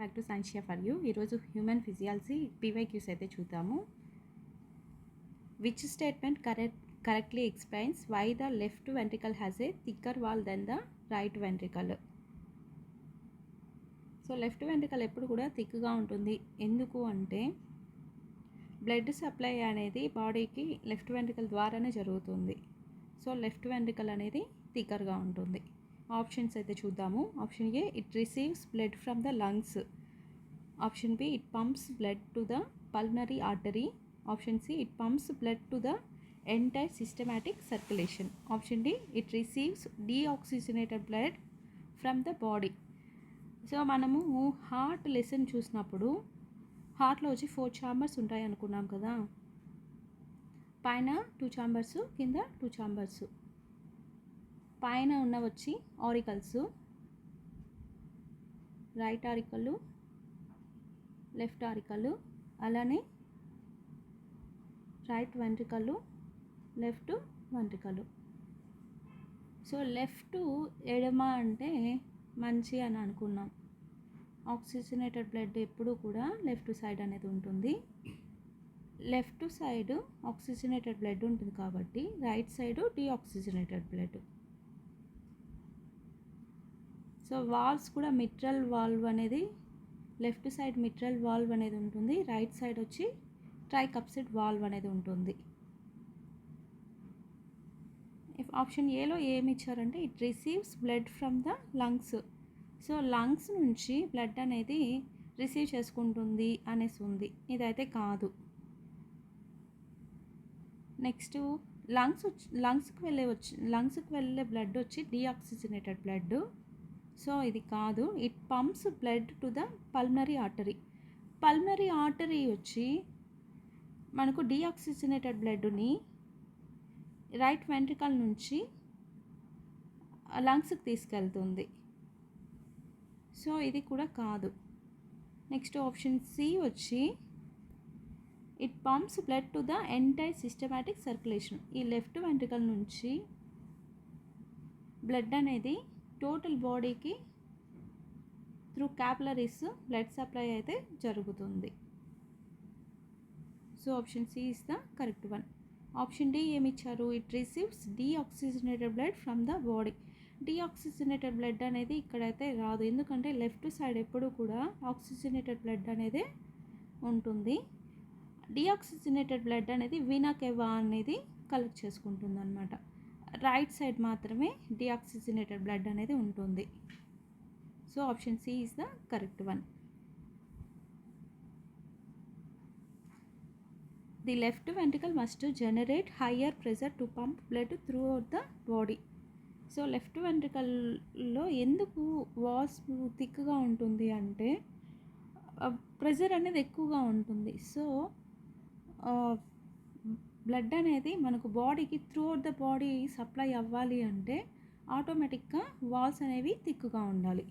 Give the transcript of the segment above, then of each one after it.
Back to సైన్షియా for you. ఈరోజు human physiology PYQs అయితే చూద్దాము. Which statement correctly explains why the left ventricle has a thicker wall than the right ventricle. So left ventricle ఎప్పుడు కూడా థిక్గా ఉంటుంది. ఎందుకు అంటే బ్లడ్ సప్లై అనేది బాడీకి లెఫ్ట్ వెంట్రికల్ ద్వారానే జరుగుతుంది. సో లెఫ్ట్ వెంట్రికల్ అనేది థిక్కర్గా ఉంటుంది. ఆప్షన్స్ అయితే చూద్దాము. Option A, it receives blood from the lungs. Option B, it pumps blood to the pulmonary artery. Option C, it pumps blood to the entire systematic circulation. Option D, it receives deoxygenated blood from the body. So మనము heart lesson చూసినప్పుడు హార్ట్లో వచ్చి 4 chambers ఉంటాయి అనుకున్నాం కదా. పైన 2 chambers, కింద 2 chambers. పైన ఉన్న వచ్చి ఆరికల్స్, రైట్ ఆరికల్, లెఫ్ట్ ఆరికల్, అలానే right ventricle, left ventricle. So left ఎడమ అంటే మంచి అని అనుకున్నాం. ఆక్సిజనేటెడ్ బ్లడ్ ఎప్పుడు కూడా లెఫ్ట్ సైడ్ అనేది ఉంటుంది. లెఫ్ట్ సైడ్ ఆక్సిజనేటెడ్ బ్లడ్ ఉంటుంది కాబట్టి right side deoxygenated blood. So valves కూడా మిట్రల్ వాల్వ్ అనేది లెఫ్ట్ సైడ్ మిట్రల్ వాల్వ్ అనేది ఉంటుంది. రైట్ సైడ్ వచ్చి ట్రైకప్సిడ్ వాల్వ్ అనేది ఉంటుంది. ఆప్షన్ ఏలో ఏమి ఇచ్చారంటే it receives blood from the lungs. So lungs నుంచి బ్లడ్ అనేది రిసీవ్ చేసుకుంటుంది అనేసి ఉంది. ఇదైతే కాదు. నెక్స్ట్ లంగ్స్కి వెళ్ళే బ్లడ్ వచ్చి డీఆక్సిజనేటెడ్ బ్లడ్. సో ఇది కాదు. It pumps blood to the pulmonary artery. Pulmonary artery వచ్చి మనకు డీఆక్సిజనేటెడ్ బ్లడ్ని రైట్ వెంట్రికల్ నుంచి లంగ్స్కి తీసుకెళ్తుంది. సో ఇది కూడా కాదు. నెక్స్ట్ ఆప్షన్ సి వచ్చి it pumps blood to the entire systematic circulation. ఈ లెఫ్ట్ వెంట్రికల్ నుంచి బ్లడ్ అనేది టోటల్ బాడీకి త్రూ క్యాపిలరీస్ బ్లడ్ సప్లై అయితే జరుగుతుంది. So option C is the correct one. Option D ఏమి ఇచ్చారు? It receives deoxygenated blood from the body. Deoxygenated blood అనేది ఇక్కడైతే రాదు. ఎందుకంటే లెఫ్ట్ సైడ్ ఎప్పుడు కూడా ఆక్సిజనేటెడ్ బ్లడ్ అనేది ఉంటుంది. డీఆక్సిజనేటెడ్ బ్లడ్ అనేది వీనా కేవా అనేది కలెక్ట్ చేసుకుంటుంది అనమాట. రైట్ సైడ్ మాత్రమే డీఆక్సిజనేటెడ్ బ్లడ్ అనేది ఉంటుంది. So option C is the correct one. The left ventricle must generate higher pressure to pump blood throughout the body. So left వెంట్రికల్లో ఎందుకు walls థిక్గా ఉంటుంది అంటే ప్రెషర్ అనేది ఎక్కువగా ఉంటుంది. సో బ్లడ్ అనేది మనకు బాడీకి through out the body supply అవ్వాలి అంటే ఆటోమేటిక్గా వాల్స్ అనేవి థిక్గా ఉండాలి.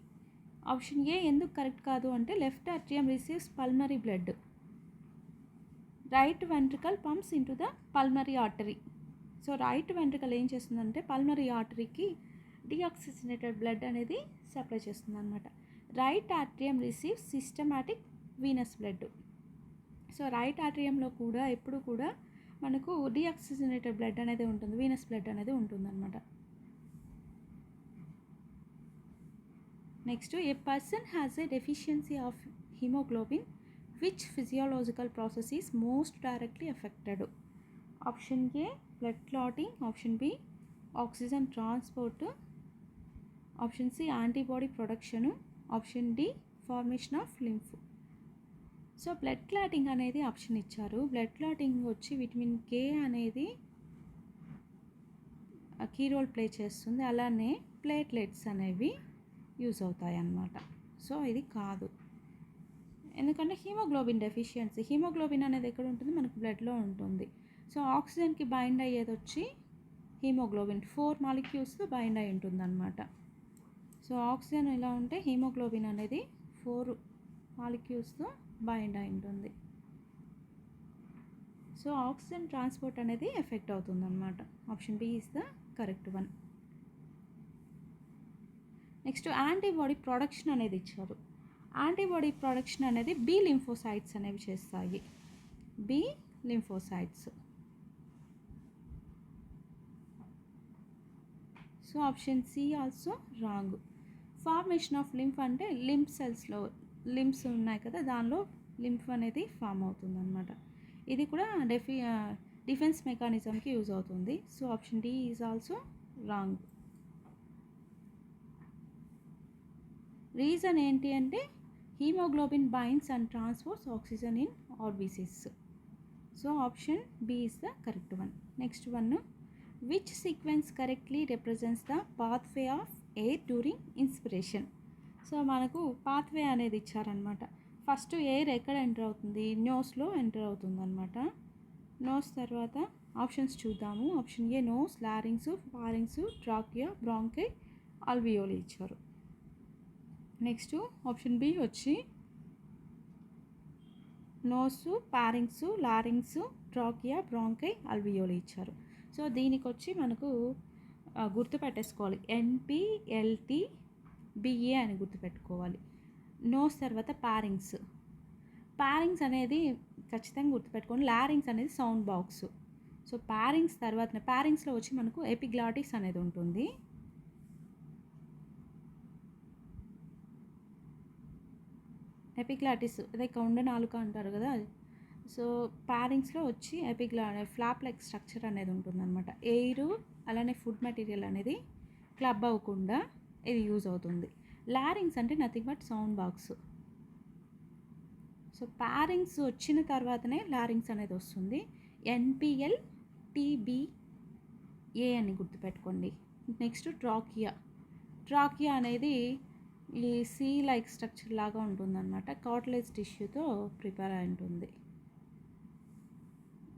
ఆప్షన్ ఏ ఎందుకు కరెక్ట్ కాదు అంటే left atrium receives pulmonary blood, right ventricle pumps into the pulmonary artery. So right ventricle ఏం చేస్తుందంటే పల్మనరీ ఆర్టరీకి డీఆక్సిజనేటెడ్ బ్లడ్ అనేది సప్లై చేస్తుంది అనమాట. Right atrium receives systematic venous blood. So right ఆట్రియంలో కూడా ఎప్పుడు కూడా మనకు డీఆక్సిజనేటెడ్ బ్లడ్ అనేది ఉంటుంది, వీనస్ బ్లడ్ అనేది ఉంటుందన్నమాట. Next, a person has a deficiency of hemoglobin, which physiological process is most directly affected. Option A blood clotting, option B oxygen transport, option C antibody production, option D formation of lymph. So blood clotting అనేది option ఇచ్చారు. Blood clotting వచ్చి vitamin K అనేది key role play చేస్తుంది. అలానే platelets అనేవి use అవుతాయి అన్నమాట. So ఇది కాదు. ఎందుకంటే హీమోగ్లోబిన్ డెఫిషియన్సీ, హీమోగ్లోబిన్ అనేది ఎక్కడ ఉంటుంది? మనకు బ్లడ్లో ఉంటుంది. సో ఆక్సిజన్కి బైండ్ అయ్యేది వచ్చి హీమోగ్లోబిన్ 4 మాలిక్యూల్స్తో బైండ్ అయి ఉంటుంది అనమాట. సో ఆక్సిజన్ ఎలా ఉంటే హీమోగ్లోబిన్ అనేది 4 మాలిక్యూల్స్తో బైండ్ అయి ఉంటుంది. సో ఆక్సిజన్ ట్రాన్స్పోర్ట్ అనేది ఎఫెక్ట్ అవుతుంది అనమాట. Option B is the correct one. Next antibody production అనేది ఇచ్చారు. యాంటీబాడీ ప్రొడక్షన్ అనేది బి లింఫోసైట్స్ అనేవి చేస్తాయి. B lymphocytes. So option C also wrong. Formation of lymph అంటే లింఫ్ సెల్స్లో లింఫ్స్ ఉన్నాయి కదా, దానిలో లింఫ్ అనేది ఫామ్ అవుతుంది అనమాట. ఇది కూడా డిఫెన్స్ మెకానిజంకి యూజ్ అవుతుంది. So option D is also wrong. Reason ఏంటి అంటే hemoglobin binds and transports oxygen in RBCs. So option B is the correct one. Next one, which sequence correctly represents the pathway of air during inspiration. So మనకు pathway అనేది ఇచ్చారనమాట. First air ఎక్కడ enter అవుతుంది, నోస్లో enter అవుతుంది అనమాట. Nose తర్వాత options చూద్దాము. Option A nose, larynx, pharynx, trachea, bronchi, alveoli ఇచ్చారు. నెక్స్ట్ ఆప్షన్ బి వచ్చి nose, pharynx, larynx, trachea, bronchi, alveoli ఇచ్చారు. సో దీనికి వచ్చి మనకు గుర్తుపెట్టేసుకోవాలి, ఎన్పిఎల్టి బిఏ అని గుర్తుపెట్టుకోవాలి. నోస్ తర్వాత పారింగ్స్. పారింగ్స్ అనేది ఖచ్చితంగా గుర్తుపెట్టుకోండి. లారింగ్స్ అనేది సౌండ్ బాక్స్. సో పారింగ్స్ తర్వాత పారింగ్స్లో వచ్చి మనకు ఎపిగ్లాటిస్ అనేది ఉంటుంది. ఎపిగ్లాటిస్ అదే కొండ నాలుక అంటారు కదా. సో పారింగ్స్లో వచ్చి ఫ్లాప్ లైక్ స్ట్రక్చర్ అనేది ఉంటుందన్నమాట. ఎయిర్ అలానే ఫుడ్ మెటీరియల్ అనేది క్లబ్ అవ్వకుండా ఇది యూజ్ అవుతుంది. లారింగ్స్ అంటే nothing but sound box. So pharynx వచ్చిన తర్వాతనే లారింగ్స్ అనేది వస్తుంది. ఎన్పిఎల్ టీబీఏ అని గుర్తుపెట్టుకోండి. Next trachea. ట్రాకియా అనేది ఈ సీ లైక్ స్ట్రక్చర్ లాగా ఉంటుందన్నమాట. కార్టిలేజ్ టిష్యూతో ప్రిపేర్ అయి ఉంటుంది.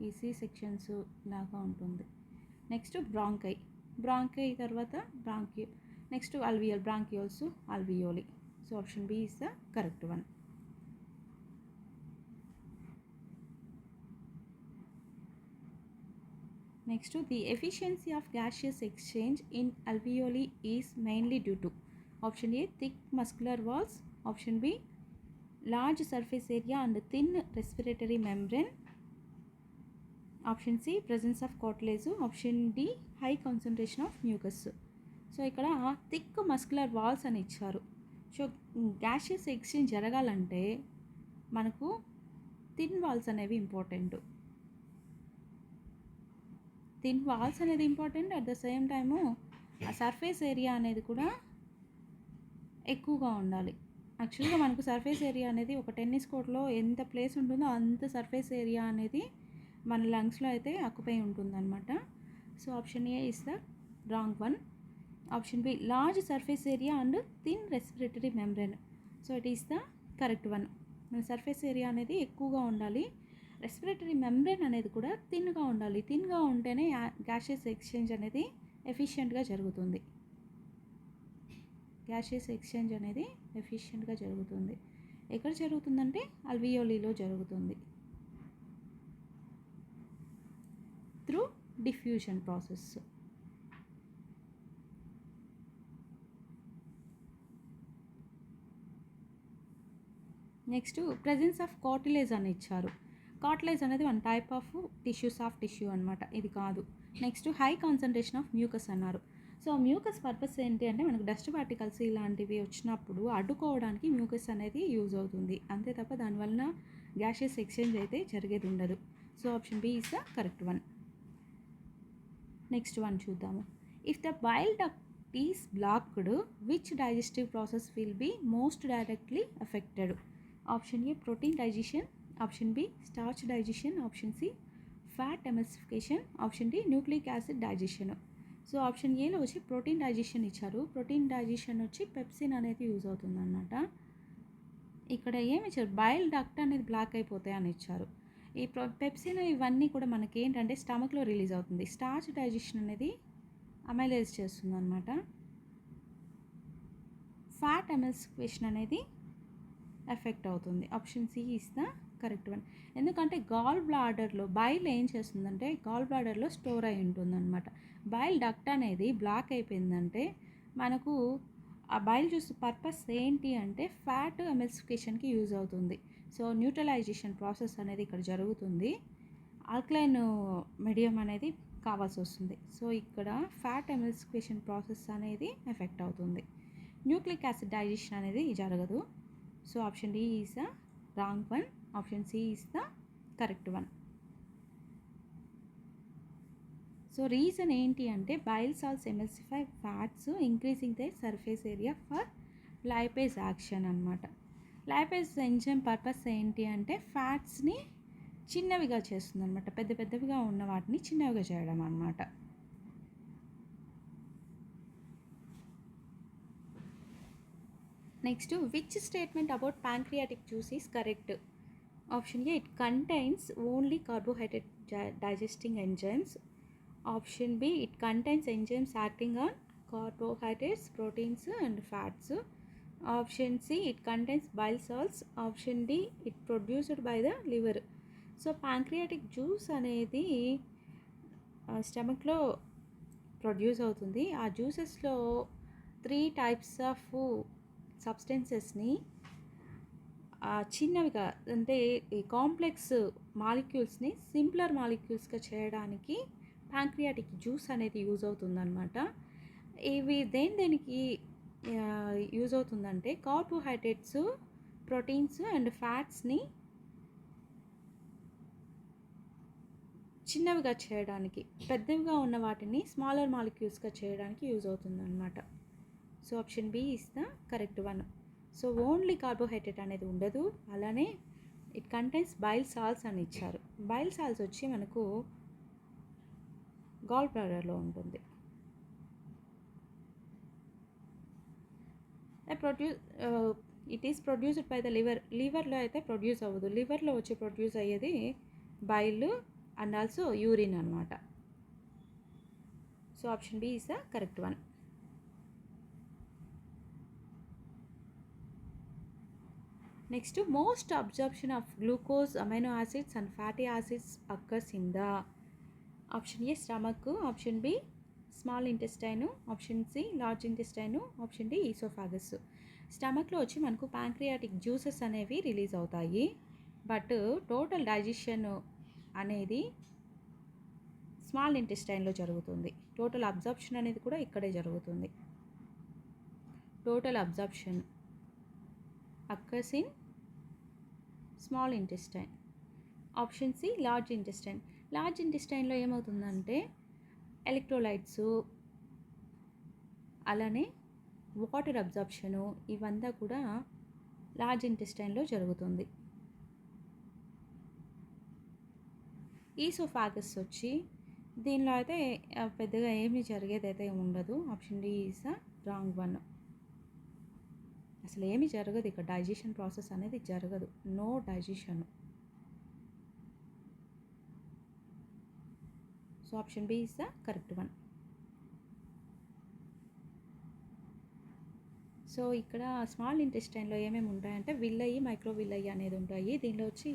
ఈ సి సెక్షన్స్ లాగా ఉంటుంది. Next bronchi. బ్రాంకై తర్వాత bronchiole. Next alveoli, bronchioles, alveoli. So option B is the correct one. Next, the efficiency of gaseous exchange in alveoli is mainly due to option A thick muscular walls, option B large surface area and thin respiratory membrane, option C presence of cartilage, option D high concentration of mucus. So ఇక్కడ thick muscular walls అని ఇచ్చారు. So gaseous exchange జరగాలంటే మనకు thin walls అనేవి important. Thin walls అనేది important. At the same time ఆ surface area అనేది కూడా ఎక్కువగా ఉండాలి. యాక్చువల్గా మనకు సర్ఫేస్ ఏరియా అనేది ఒక టెన్నిస్ కోర్ట్లో ఎంత ప్లేస్ ఉంటుందో అంత సర్ఫేస్ ఏరియా అనేది మన లంగ్స్లో అయితే ఆక్యుపై ఉంటుందన్నమాట. So option A is the wrong one. Option B large surface area and thin respiratory membrane. So it is the correct one. మన సర్ఫేస్ ఏరియా అనేది ఎక్కువగా ఉండాలి. రెస్పిరేటరీ మెంబ్రేన్ అనేది కూడా థిన్గా ఉండాలి. థిన్గా ఉంటేనే గ్యాషియస్ ఎక్స్చేంజ్ అనేది ఎఫిషియెంట్గా జరుగుతుంది. గ్యాషియస్ ఎక్స్చేంజ్ అనేది ఎఫిషియెంట్గా జరుగుతుంది. ఎక్కడ జరుగుతుందంటే అల్వియోలీలో జరుగుతుంది, through diffusion process. Next, presence of cartilage అని ఇచ్చారు. కార్టిలేజ్ అనేది one type of tissue, soft tissue అనమాట, ఇది కాదు. Next, high concentration of mucus అన్నారు. సో మ్యూకస్ పర్పస్ ఏంటి అంటే మనకు డస్ట్ పార్టికల్స్ ఇలాంటివి వచ్చినప్పుడు అడ్డుకోవడానికి మ్యూకస్ అనేది యూజ్ అవుతుంది. అంతే తప్ప దానివల్ల గ్యాషియస్ ఎక్స్చేంజ్ అయితే జరిగేది ఉండదు. So option B is the correct one. Next one చూద్దాము. If the bile duct is blocked, which digestive process will be most directly affected? Option A protein digestion, option B starch digestion, option C fat emulsification, option D nucleic acid digestion. So option ఏలో వచ్చి protein digestion ఇచ్చారు. Protein digestion వచ్చి pepsin అనేది use అవుతుంది అన్నమాట. ఇక్కడ ఏమి ఇచ్చారు, బైల్ డక్ట్ అనేది బ్లాక్ అయిపోతాయి అని ఇచ్చారు. ఈ పెప్సిన్ ఇవన్నీ కూడా మనకి ఏంటంటే స్టమక్లో రిలీజ్ అవుతుంది. స్టార్చ్ డైజెషన్ అనేది అమైలైజ్ చేస్తుంది అనమాట. ఫ్యాట్ ఎమల్సిఫికేషన్ అనేది ఎఫెక్ట్ అవుతుంది. Option C is the correct one. ఎందుకంటే గాల్ బ్లాడర్లో బైల్ ఏం చేస్తుందంటే గాల్ బ్లాడర్లో స్టోర్ అయి ఉంటుందన్నమాట. బైల్ డక్ట్ అనేది బ్లాక్ అయిపోయిందంటే మనకు ఆ బైల్ జ్యూస్ పర్పస్ ఏంటి అంటే ఫ్యాట్ ఎమల్సిఫికేషన్కి యూజ్ అవుతుంది. సో న్యూట్రలైజేషన్ ప్రాసెస్ అనేది ఇక్కడ జరుగుతుంది. ఆల్కలైన్ మీడియం అనేది కావాల్సి వస్తుంది. సో ఇక్కడ ఫ్యాట్ ఎమల్సిఫికేషన్ ప్రాసెస్ అనేది ఎఫెక్ట్ అవుతుంది. న్యూక్లిక్ యాసిడ్ డైజెషన్ అనేది జరగదు. So option D is the wrong one. Option C is the correct one. So reason ఏంటి అంటే bile salts emulsify fats increasing the surface area for lipase action అనమాట. Lipase enzyme purpose ఏంటి అంటే ఫ్యాట్స్ని చిన్నవిగా చేస్తుంది అనమాట. పెద్ద పెద్దవిగా ఉన్న వాటిని చిన్నవిగా చేయడం అనమాట. Next, which statement about pancreatic juice is correct? Option A, it contains only carbohydrate digesting enzymes. Option B, it contains enzymes acting on carbohydrates, proteins and fats. Option C, it contains bile salts. Option D, it produced by the liver. So pancreatic juice అనేది స్టమక్లో produce అవుతుంది. ఆ జ్యూసెస్లో 3 types of సబ్స్టెన్సెస్ని చిన్నవిగా అంటే ఈ complex మాలిక్యూల్స్ని simpler మాలిక్యూల్స్గా చేయడానికి pancreatic juice అనేది use అవుతుందన్నమాట. ఇవి దేనికి యూజ్ అవుతుందంటే కార్బోహైడ్రేట్స్, ప్రోటీన్స్ అండ్ ఫ్యాట్స్ని చిన్నవిగా చేయడానికి, పెద్దవిగా ఉన్న వాటిని స్మాలర్ మాలిక్యూల్స్గా చేయడానికి యూజ్ అవుతుందన్నమాట. So option B is the correct one. So only carbohydrate అనేది ఉండదు. అలానే ఇట్ కంటైన్స్ బైల్ సాల్ట్స్ అని ఇచ్చారు. బైల్ సాల్ట్స్ వచ్చి మనకు గాల్ బ్లాడర్లో ఉంటుంది. It is produced by the liver. లివర్లో అయితే ప్రొడ్యూస్ అవ్వదు. లివర్లో వచ్చి ప్రొడ్యూస్ అయ్యేది బైల్ అండ్ ఆల్సో యూరిన్ అనమాట. So option B is the correct one. Next, most absorption of glucose, amino acids and fatty acids occurs in the. Option A stomach, option B small intestine, option C large intestine, option D oesophagus. స్టమక్లో వచ్చి మనకు pancreatic juices అనేవి release అవుతాయి. But total digestion అనేది small ఇంటెస్టైన్లో జరుగుతుంది. Total absorption అనేది కూడా ఇక్కడే జరుగుతుంది. Total absorption occurs in small intestine. Option C large intestine. లార్జ్ ఇంటెస్టైన్లో ఏమవుతుందంటే ఎలక్ట్రోలైట్స్, అలానే వాటర్ అబ్జర్ప్షను ఇవంతా కూడా లార్జ్ ఇంటెస్టైన్లో జరుగుతుంది. ఈసోఫాగస్ వచ్చి దీనిలో అయితే పెద్దగా ఏమీ జరిగేదైతే ఉండదు. Option D is the wrong one. అసలు ఏమీ జరగదు ఇక్కడ. డైజెషన్ ప్రాసెస్ అనేది జరగదు. No digestion. So option B is the correct one. So ఇక్కడ స్మాల్ ఇంటెస్టైన్లో ఏమేమి ఉంటాయంటే విల్లయి, మైక్రో విల్లయి అనేది ఉంటాయి. దీనిలో వచ్చి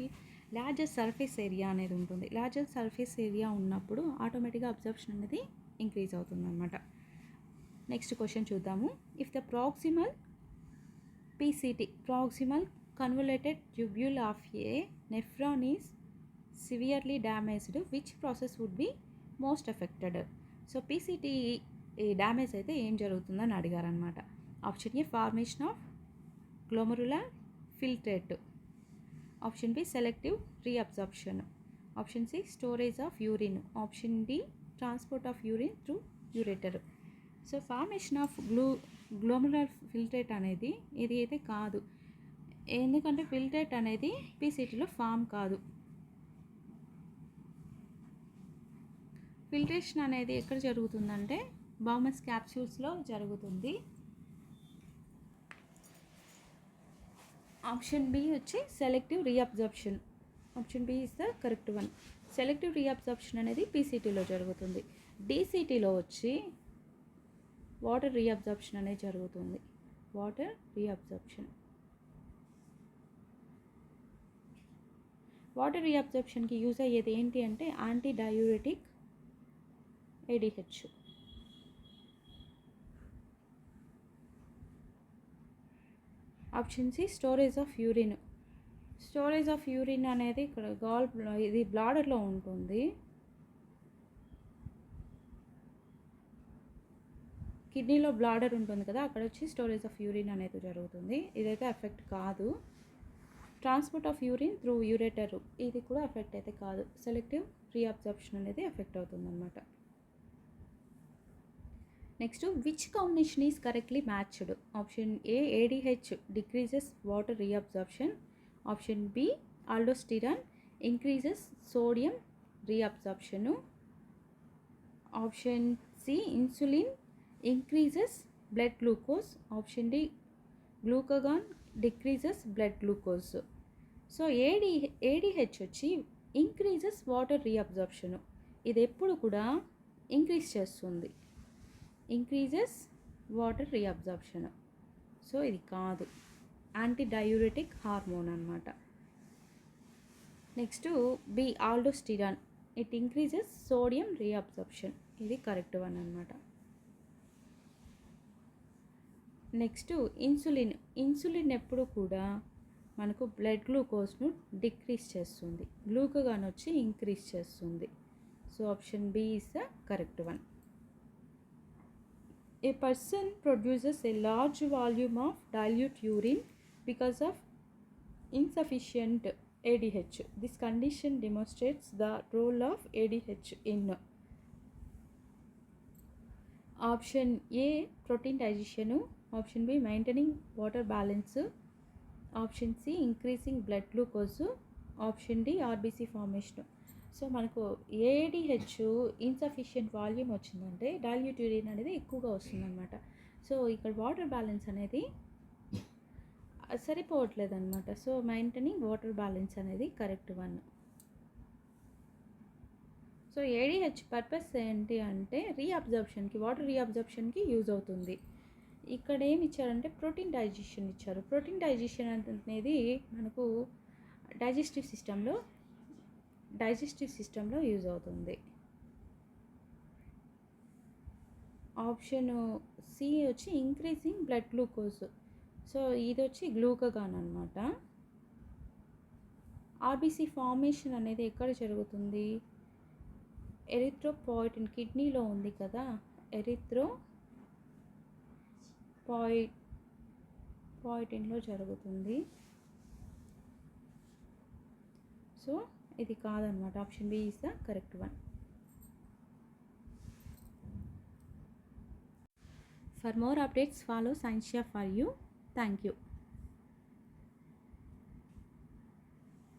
లార్జెస్ట్ సర్ఫేస్ ఏరియా అనేది ఉంటుంది. లార్జెస్ట్ సర్ఫేస్ ఏరియా ఉన్నప్పుడు ఆటోమేటిక్గా అబ్జర్ప్షన్ అనేది ఇంక్రీజ్ అవుతుంది అనమాట. నెక్స్ట్ క్వశ్చన్ చూద్దాము. If the proximal PCT, proximal convoluted tubule of a nephron is severely damaged, which process would be most affected? So PCT damage అయితే ఏం జరుగుతుందని అడిగారనమాట. Option A formation of glomerular filtrate. Option B selective reabsorption. Option C storage of urine. Option D transport of urine through ureter. So formation of glomerular filtrate అనేది ఇది అయితే కాదు. ఎందుకంటే filtrate అనేది PCTలో ఫామ్ కాదు. ఫిల్ట్రేషన్ అనేది ఎక్కడ జరుగుతుందంటే బౌమస్ క్యాప్సూల్స్లో జరుగుతుంది. ఆప్షన్ బి వచ్చి selective reabsorption. Option B is the correct one. Selective reabsorption అనేది PCTలో జరుగుతుంది. DCTలో వచ్చి వాటర్ రీఅబ్జార్ప్షన్ అనేది జరుగుతుంది. Water reabsorption. వాటర్ రీఅబ్జార్ప్షన్కి యూజ్ అయ్యేది ఏంటి అంటే anti diuretic ADH. Option C storage of urine. Storage of urine అనేది ఇక్కడ ఇది బ్లాడర్లో ఉంటుంది. కిడ్నీలో బ్లాడర్ ఉంటుంది కదా, అక్కడ వచ్చి స్టోరేజ్ ఆఫ్ యూరిన్ అనేది జరుగుతుంది. ఇదైతే ఎఫెక్ట్ కాదు. Transport of urine through ureter, ఇది కూడా ఎఫెక్ట్ అయితే కాదు. సెలెక్టివ్ రీఅబ్జార్ప్షన్ అనేది ఎఫెక్ట్ అవుతుందన్నమాట. Next, which combination is correctly matched? Option A ADH decreases water reabsorption. Option B aldosterone increases sodium reabsorption. Option C insulin increases blood glucose. Option D glucagon decreases blood glucose. So ADH వచ్చి increases water reabsorption. ఇది ఎప్పుడు కూడా increase చేస్తుంది, increases water reabsorption. So ఇది కాదు, anti diuretic hormone అనమాట. Next B aldosterone, it increases sodium reabsorption. ఇది correct one అనమాట. Next insulin. ఇన్సులిన్ ఎప్పుడు కూడా మనకు బ్లడ్ గ్లూకోజ్ను డిక్రీజ్ చేస్తుంది, గ్లూకగాన్ వచ్చి ఇంక్రీజ్ చేస్తుంది. So option B is the correct one. A person produces a large volume of dilute urine because of insufficient ADH. This condition demonstrates the role of ADH in option A protein digestion, option B maintaining water balance, option C increasing blood glucose, option D RBC formation. So మనకు ADH insufficient volume వచ్చిందంటే dilute urine అనేది ఎక్కువగా వస్తుందన్నమాట. So ఇక్కడ water balance అనేది సరిపోవట్లేదు అనమాట. So maintaining water balance అనేది correct one. So ADH purpose ఏంటి అంటే రీఅబ్జార్ప్షన్కి, వాటర్ రీఅబ్జార్ప్షన్కి యూజ్ అవుతుంది. ఇక్కడ ఏమి ఇచ్చారంటే ప్రోటీన్ డైజెషన్ ఇచ్చారు. ప్రోటీన్ డైజెషన్ అనేది మనకు డైజెస్టివ్ సిస్టంలో యూజ్ అవుతుంది. ఆప్షన్ సి వచ్చి ఇంక్రీజింగ్ బ్లడ్ గ్లూకోజ్. సో ఇది వచ్చి గ్లూకగాన్ అనమాట. ఆర్బీసీ ఫార్మేషన్ అనేది ఎక్కడ జరుగుతుంది? ఎరిథ్రోపాయిటిన్, కిడ్నీలో ఉంది కదా, ఎరిథ్రోపాయిటిన్లో జరుగుతుంది. సో ఇది కాదనమాట. Option B is the correct one. For more updates follow Scientia for you. Thank you.